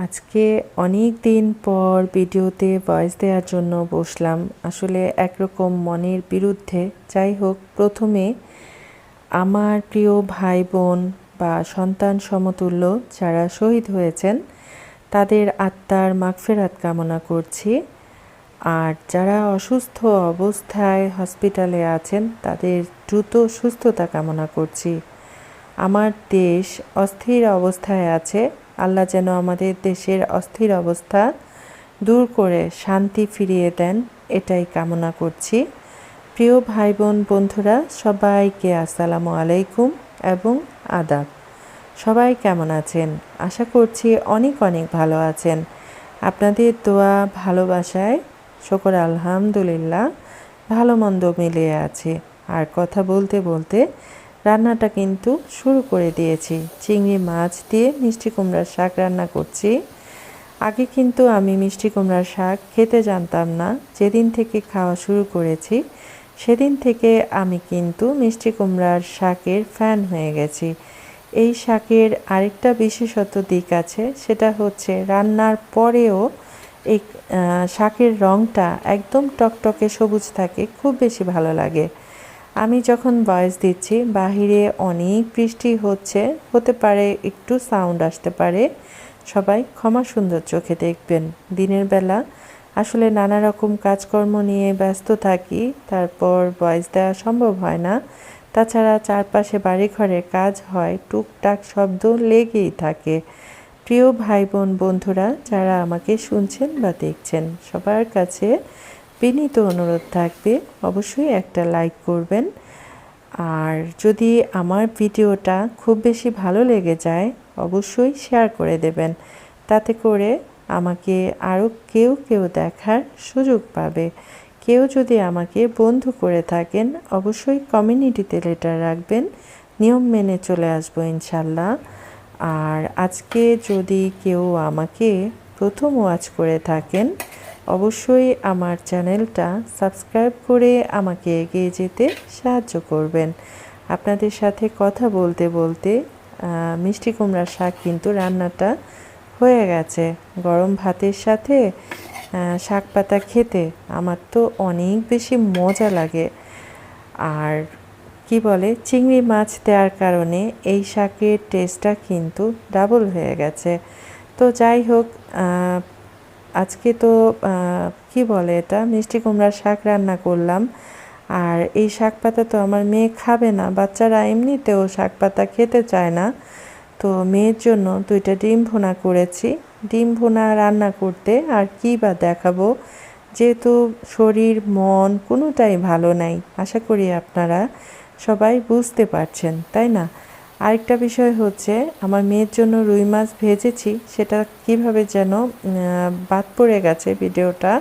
আজকে অনেক দিন পর ভিডিওতে ভয়েস দেওয়ার জন্য বসলাম। আসলে একরকম মনের বিরুদ্ধে। যাই হোক, প্রথমে আমার প্রিয় ভাই বোন বা সন্তান সমতুল্য যারা শহীদ হয়েছেন তাদের আত্মার মাগফিরাত কামনা করছি। আর যারা অসুস্থ অবস্থায় হসপিটালে আছেন তাদের দ্রুত সুস্থতা কামনা করছি। আমার দেশ অস্থির অবস্থায় আছে, আল্লাহ যেন আমাদের দেশের অস্থির অবস্থা দূর করে শান্তি ফিরিয়ে দেন, এটাই কামনা করছি। প্রিয় ভাই বোন বন্ধুরা সবাইকে আসসালামু আলাইকুম এবং আদাব। সবাই কেমন আছেন? আশা করছি অনেক অনেক ভালো আছেন। আপনাদের দোয়া ভালোবাসায় শুকর আলহামদুলিল্লাহ ভালো মন্দ মিলিয়ে আছে। আর কথা বলতে বলতে রান্নাটা কিন্তু শুরু করে দিয়েছি। চিংড়ি মাছ দিয়ে মিষ্টি কুমড়ার শাক রান্না করছি। আগে কিন্তু আমি মিষ্টি কুমড়ার শাক খেতে জানতাম না। যেদিন থেকে খাওয়া শুরু করেছি সেদিন থেকে আমি কিন্তু মিষ্টি কুমড়ার শাকের ফ্যান হয়ে গেছি। এই শাকের আরেকটা বিশেষত দিক আছে, সেটা হচ্ছে রান্নার পরেও এই শাকের রঙটা একদম টকটকে সবুজ থাকে, খুব বেশি ভালো লাগে। আমি যখন ভয়েস দিচ্ছি বাহিরে অনেক বৃষ্টি হতে পারে, একটু সাউন্ড আসতে পারে, সবাই ক্ষমা সুন্দর চোখে দেখবেন। দিনের বেলা আসলে নানা রকম কাজকর্ম নিয়ে ব্যস্ত থাকি, তারপর ভয়েস দেওয়া সম্ভব হয় না। তাছাড়া চারপাশে বাড়িঘরের কাজ হয়, টুকটাক শব্দ লেগেই থাকে। প্রিয় ভাই বোন বন্ধুরা যারা আমাকে শুনছেন বা দেখছেন, সবার কাছে বিনীত অনুরোধ থাকবে অবশ্যই একটা লাইক করবেন। আর যদি আমার ভিডিওটা খুব বেশি ভালো লেগে যায় অবশ্যই শেয়ার করে দেবেন, তাতে করে আমাকে আরও কেউ কেউ দেখার সুযোগ পাবে। কেউ যদি আমাকে বন্ধু করে থাকেন অবশ্যই কমিউনিটিতে লেটার রাখবেন, নিয়ম মেনে চলে আসবো ইনশাল্লাহ। আর আজকে যদি কেউ আমাকে প্রথম ওয়াচ করে থাকেন অবশ্যই আমার চ্যানেলটা সাবস্ক্রাইব করে আমাকে এগিয়ে যেতে সাহায্য করবেন। আপনাদের সাথে কথা বলতে বলতে মিষ্টি কুমড়ার শাক কিন্তু রান্নাটা হয়ে গেছে। গরম ভাতের সাথে শাক পাতা খেতে আমার তো অনেক বেশি মজা লাগে। আর কি বলে, চিংড়ি মাছ দেওয়ার কারণে এই শাকের টেস্টটা কিন্তু ডাবল হয়ে গেছে। তো যাই হোক, আজকে তো কি বলে এটা মিষ্টি কুমড়ার শাক রান্না করলাম। আর এই শাক পাতা তো আমার মেয়ে খাবে না, বাচ্চারা এমনিতেও শাক পাতা খেতে চায় না। তো মেয়ের জন্য 2টা ডিম ভুনা করেছি। ডিম ভুনা রান্না করতে আর কী বা দেখাবো, যেহেতু শরীর মন কোনোটাই ভালো নাই, আশা করি আপনারা সবাই বুঝতে পারছেন, তাই না? আরেকটা বিষয় হচ্ছে, আমার মেয়ের জন্য রুই মাছ ভেজেছি, সেটা কিভাবে যেন বাদ পড়ে গেছে ভিডিওটা।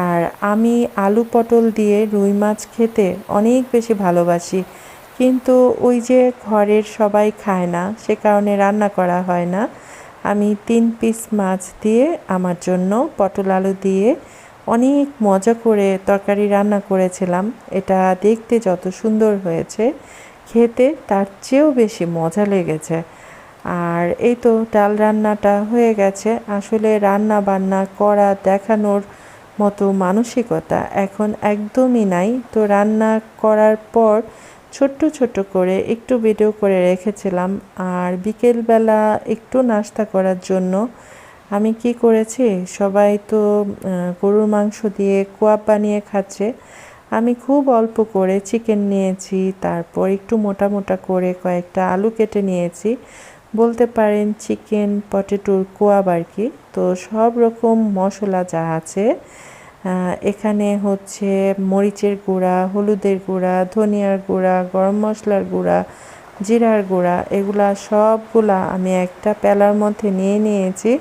আর আমি আলু পটল দিয়ে রুই মাছ খেতে অনেক বেশি ভালোবাসি, কিন্তু ওই যে ঘরের সবাই খায় না, সে কারণে রান্না করা হয় না। আমি 3 পিস মাছ দিয়ে আমার জন্য পটল আলু দিয়ে অনেক মজা করে তরকারি রান্না করেছিলাম। এটা দেখতে যত সুন্দর হয়েছে, খেতে তার চেয়েও বেশি মজা লেগেছে। আর এই তো ডাল রান্নাটা হয়ে গেছে। আসলে রান্না বান্না করা দেখানোর মতো মানসিকতা এখন একদমই নাই। তো রান্না করার পর ছোট্ট ছোট্ট করে একটু ভিডিও করে রেখেছিলাম। আর বিকেলবেলা একটু নাস্তা করার জন্য আমি কি করেছি, সবাই তো গরুর মাংস দিয়ে কোয়াব বানিয়ে খাচ্ছে, আমি খুব অল্প করে চিকেন নিয়েছি, তারপর একটু মোটা মোটা করে কয়েকটা আলু কেটে নিয়েছি, বলতে পারেন চিকেন পটেটোর কোয়াব আর কি। তো সব রকম মশলা যা আছে এখানে হচ্ছে মরিচের গুঁড়া, হলুদের গুঁড়া, ধনিয়ার গুঁড়া, গরম মশলার গুঁড়া, জিরার গুঁড়া, এগুলা সবগুলা আমি একটা প্যালার মধ্যে নিয়ে নিয়েছি।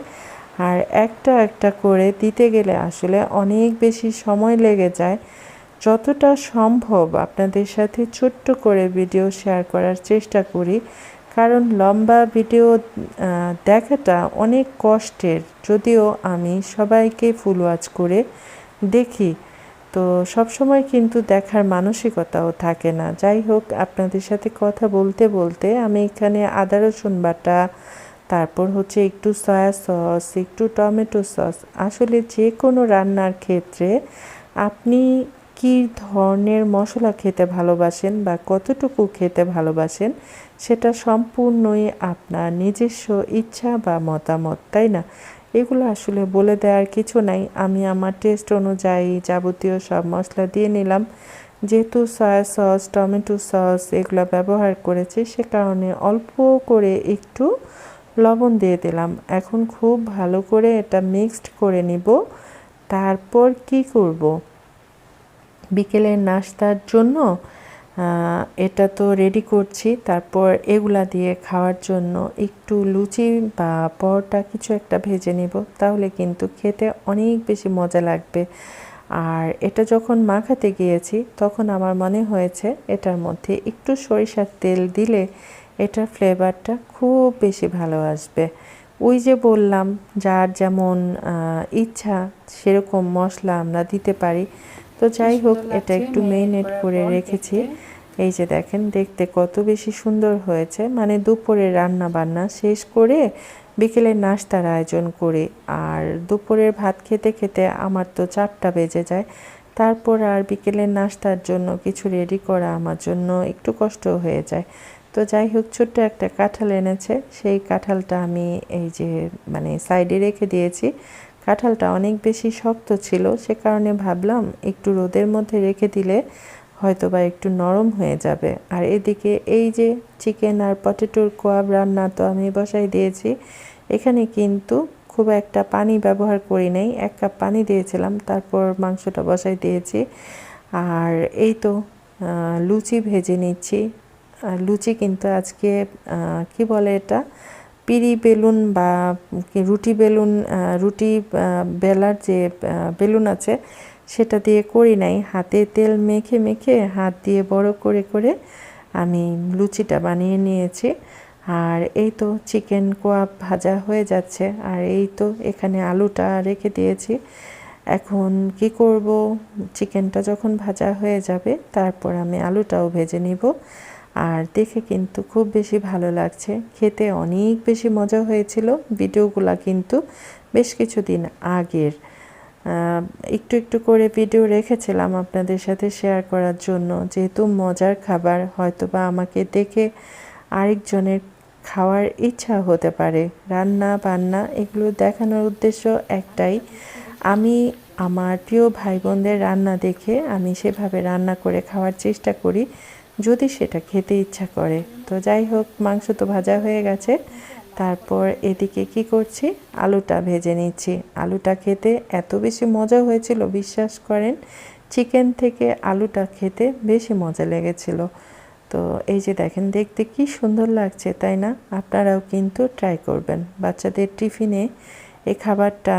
আর একটা একটা করে দিতে গেলে আসলে অনেক বেশি সময় লেগে যায়। যতটা সম্ভব আপনাদের সাথে ছোট্ট করে ভিডিও শেয়ার করার চেষ্টা করি, কারণ লম্বা ভিডিও দেখাটা অনেক কষ্টের। যদিও আমি সবাইকে ফুল ওয়াচ করে দেখি, তো সবসময় কিন্তু দেখার মানসিকতাও থাকে না। যাই হোক, আপনাদের সাথে কথা বলতে বলতে আমি এখানে আদা রসুন বাটা, তারপর হচ্ছে একটু সয়া সস, একটু টমেটো সস। আসলে যে কোনো রান্নার ক্ষেত্রে আপনি কী ধরনের মশলা খেতে ভালোবাসেন বা কতটুকু খেতে ভালোবাসেন সেটা সম্পূর্ণই আপনার নিজস্ব ইচ্ছা বা মতামত, তাই না? এগুলো আসলে বলে দেওয়ার কিছু নাই। আমি আমার টেস্ট অনুযায়ী যাবতীয় সব মশলা দিয়ে নিলাম। যেহেতু সয়া সস, টমেটো সস এগুলো ব্যবহার করেছি, সে কারণে অল্প করে একটু লবণ দিয়ে দিলাম। এখন খুব ভালো করে এটা মিক্সড করে নিব। তারপর কি করব, বিকেলের নাস্তার জন্য এটা তো রেডি করছি। তারপর এগুলা দিয়ে খাওয়ার জন্য একটু লুচি বা পরোটা কিছু একটা ভেজে নেব, তাহলে কিন্তু খেতে অনেক বেশি মজা লাগবে। আর এটা যখন মাখাতে গিয়েছি তখন আমার মনে হয়েছে এটার মধ্যে একটু সরিষার তেল দিলে এটার ফ্লেভারটা খুব বেশি ভালো আসবে। ওই যে বললাম, যার যেমন ইচ্ছা সেরকম মশলা আমরা দিতে পারি। তো যাই হোক, এটা একটু মেরিনেট করে রেখেছি। এই যে দেখেন, দেখতে কত বেশি সুন্দর হয়েছে। মানে দুপুরে রান্না বান্না শেষ করে বিকেলের নাস্তার আয়োজন করি, আর দুপুরের ভাত খেতে খেতে আমার তো 4টা বেজে যায়। তারপর আর বিকেলের নাস্তার জন্য কিছু রেডি করা আমার জন্য একটু কষ্ট হয়ে যায়। তো যাই হোক, ছোট্ট একটা কাঁঠাল এনেছে, সেই কাঁঠালটা আমি এই যে মানে সাইডে রেখে দিয়েছি। কাঁঠালটা অনেক বেশি শক্ত ছিল, সে কারণে ভাবলাম একটু রোদের মধ্যে রেখে দিলে হয়তো বা একটু নরম হয়ে যাবে। আর এদিকে এই যে চিকেন আর পটেটোর কোয়াব রান্না তো আমি বসাই দিয়েছি। এখানে কিন্তু খুব একটা পানি ব্যবহার করি নাই, 1 কাপ পানি দিয়েছিলাম, তারপর মাংসটা বসাই দিয়েছি। আর এই তো লুচি ভেজে নিচ্ছি। লুচি কিন্তু আজকে কি বলে এটা, পিড়ি বেলুন বা রুটি বেলুন, রুটি বেলার যে বেলুন আছে সেটা দিয়ে করি নাই, হাতে তেল মেখে মেখে হাত দিয়ে বড় করে করে আমি লুচিটা বানিয়ে নিয়েছি। আর এই তো চিকেন কোয়াব ভাজা হয়ে যাচ্ছে, আর এই তো এখানে আলুটা রেখে দিয়েছি। এখন কি করব, চিকেনটা যখন ভাজা হয়ে যাবে তারপর আমি আলুটাও ভেজে নিব। আর দেখে কিন্তু খুব বেশি ভালো লাগছে, খেতে অনেক বেশি মজা হয়েছিল। ভিডিওগুলা কিন্তু বেশ কিছুদিন আগের, একটু একটু করে ভিডিও রেখেছিলাম আপনাদের সাথে শেয়ার করার জন্য। যেহেতু মজার খাবার, হয়তোবা আমাকে দেখে আরেকজনের খাওয়ার ইচ্ছা হতে পারে। রান্না বান্না এগুলো দেখানোর উদ্দেশ্য একটাই, আমি আমার প্রিয় ভাই বোনদের রান্না দেখে আমি সেভাবে রান্না করে খাওয়ার চেষ্টা করি, যদি সেটা খেতে ইচ্ছা করে। তো যাই হোক, মাংস তো ভাজা হয়ে গেছে। তারপর এদিকে কি করছি, আলুটা ভেজে নিচ্ছি। আলুটা খেতে এত বেশি মজা হয়েছিল, বিশ্বাস করেন, চিকেন থেকে আলুটা খেতে বেশি মজা লেগেছিল। তো এই যে দেখেন, দেখতে কি সুন্দর লাগছে, তাই না? আপনারাও কিন্তু ট্রাই করবেন, বাচ্চাদের টিফিনে এই খাবারটা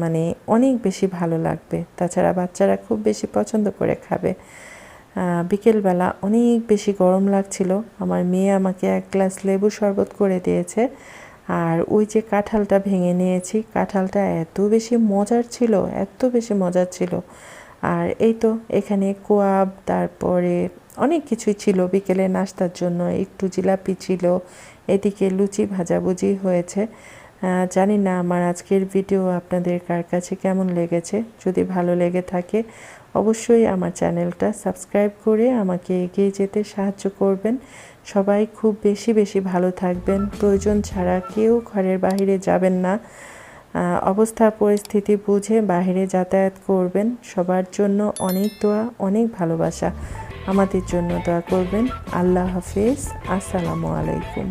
মানে অনেক বেশি ভালো লাগবে। তাছাড়া বাচ্চারা খুব বেশি পছন্দ করে খাবে। বিকেলবেলা অনেক বেশি গরম লাগছিল, আমার মেয়ে আমাকে 1 গ্লাস লেবু শরবত করে দিয়েছে। আর ওই যে কাঁঠালটা ভেঙে নিয়েছি, কাঁঠালটা এত বেশি মজার ছিল, এত বেশি মজার ছিল। আর এই তো এখানে কোয়াব, তারপরে অনেক কিছুই ছিল বিকেলে নাস্তার জন্য, একটু জিলাপি ছিল, এদিকে লুচি ভাজাভুজি হয়েছে। জানি না আমার আজকের ভিডিও আপনাদের কার কাছে কেমন লেগেছে। যদি ভালো লেগে থাকে অবশ্যই আমার চ্যানেলটা সাবস্ক্রাইব করে আমাকে এগিয়ে যেতে সাহায্য করবেন। সবাই খুব বেশি বেশি ভালো থাকবেন, প্রয়োজন ছাড়া কেউ ঘরের বাইরে যাবেন না, অবস্থা পরিস্থিতি বুঝে বাইরে যাতায়াত করবেন। সবার জন্য অনেক দোয়া, অনেক ভালোবাসা, আমাদের জন্য দোয়া করবেন। আল্লাহ হাফেজ, আসসালামু আলাইকুম।